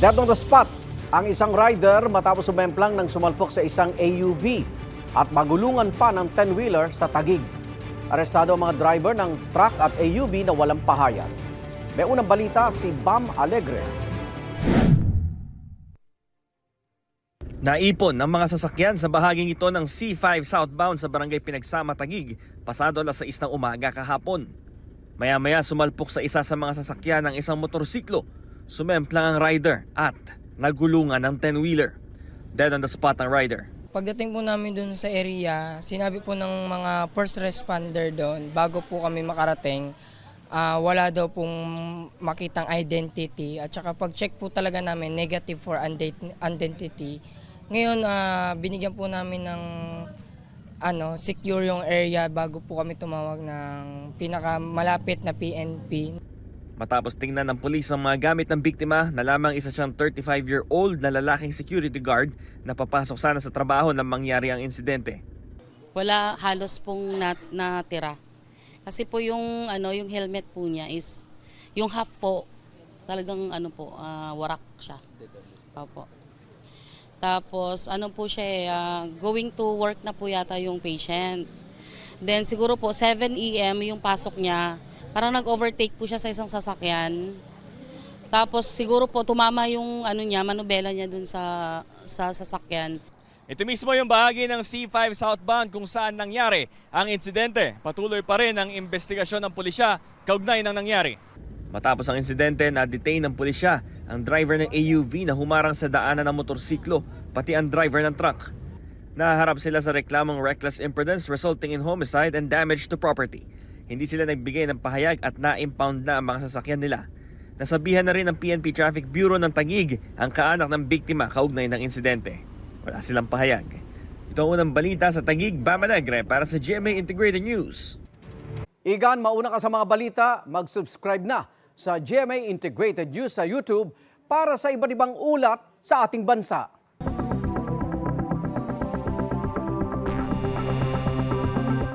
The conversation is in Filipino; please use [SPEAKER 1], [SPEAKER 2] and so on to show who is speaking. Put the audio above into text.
[SPEAKER 1] Dead on the spot ang isang rider matapos sumemplang ng sumalpok sa isang AUV at magulungan pa ng 10-wheeler sa Taguig. Arestado ang mga driver ng truck at AUV na walang pahayag. May unang balita si Bam Alegre.
[SPEAKER 2] Naipon ng mga sasakyan sa bahaging ito ng C5 southbound sa barangay Pinagsama, Taguig, pasado alas 6 ng umaga kahapon. Maya-maya sumalpok sa isa sa mga sasakyan ng isang motorsiklo. Sumemplang ang rider at nagulungan ng 10-wheeler. Dead on the spot ang rider.
[SPEAKER 3] Pagdating po namin dun sa area, sinabi po ng mga first responder doon, bago po kami makarating, wala daw pong makitang identity. At saka pag-check po talaga namin, negative for identity. Ngayon, binigyan po namin ng secure yung area bago po kami tumawag ng pinakamalapit na PNP.
[SPEAKER 2] Matapos tingnan ng pulis ang mga gamit ng biktima, nalamang isa siyang 35-year-old na lalaking security guard na papasok sana sa trabaho nang mangyari ang insidente.
[SPEAKER 4] Wala halos pong natira. Kasi po yung helmet po niya is yung half po talagang warak siya. Opo. Tapos po siya going to work na po yata yung patient. Then siguro po 7 AM yung pasok niya. Parang nag-overtake po siya sa isang sasakyan. Tapos siguro po tumama yung manubela niya dun sa sasakyan.
[SPEAKER 2] Ito mismo yung bahagi ng C5 southbound kung saan nangyari ang insidente. Patuloy pa rin ang investigasyon ng pulisya kaugnay ng nangyari. Matapos ang insidente, na-detain ng pulisya ang driver ng AUV na humarang sa daanan ng motorsiklo, pati ang driver ng truck. Naharap sila sa reklamong reckless imprudence resulting in homicide and damage to property. Hindi sila nagbigay ng pahayag at na-impound na ang mga sasakyan nila. Nasabihan na rin ng PNP Traffic Bureau ng Taguig ang kaanak ng biktima kaugnay ng insidente. Wala silang pahayag. Ito ang unang balita sa Taguig, Bam Alegre para sa GMA Integrated News.
[SPEAKER 1] Igan, mauna ka sa mga balita, mag-subscribe na sa GMA Integrated News sa YouTube para sa iba't ibang ulat sa ating bansa.